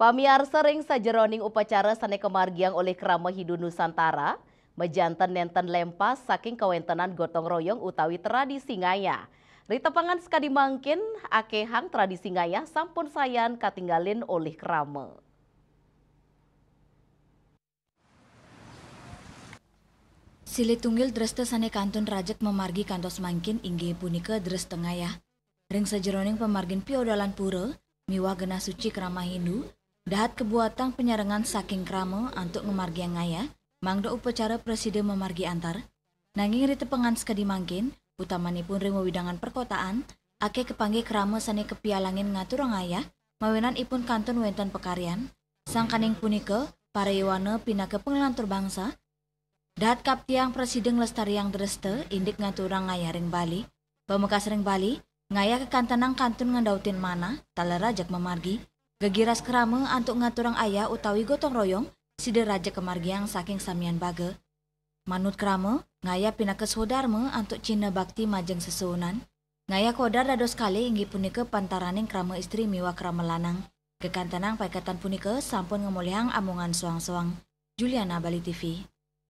Pamiarsa ring sajeroning upacara sane kemargiang oleh Krama Hidu Nusantara, mejanten nenten lempas saking kawentenan gotong royong utawi tradisi ngaya. Ritepangan sekadi mangkin akehang tradisi ngaya sampun sayan katinggalin oleh Krama. Sili tunggil dreste sane kantun rajek memargi kantos mangkin inggi punika dreste ngaya. Ring sajeroning pemargin piodalan pura, miwah genah suci Krama Hindu, dahat kebuatan penyarengan saking Krama untuk ngemargi yang ngaya, mangda upacara presiden memargi antar. Nanging ritepangan sekadi mangkin, utamanipun ring wewidangan perkotaan, ake kepanggih Krama sane kepialangin ngatur ngaya, mawenan ipun kantun wenten pekarian, sang kaning punika, para iwana pinaka pengelantur bangsa, dahat kaptiang presiden lestari yang dreste, indik ngaturang ngaya ring Bali, pemekas ring Bali, ngaya kekantanang kantun ngandautin mana, tala rajak memargi, gegiras Krama antuk ngaturang ayah utawi gotong royong, sida rajak kemargiang saking samian baga. Manut Krama, ngaya pinakes hodarma antuk cina bakti majeng sesuunan. Ngaya kodar dados kali inggi punika pantaraning Krama istri miwa Krama lanang. Kekantanang paikatan punika sampun ngemulihang amungan soang-soang. Juliana, Bali TV.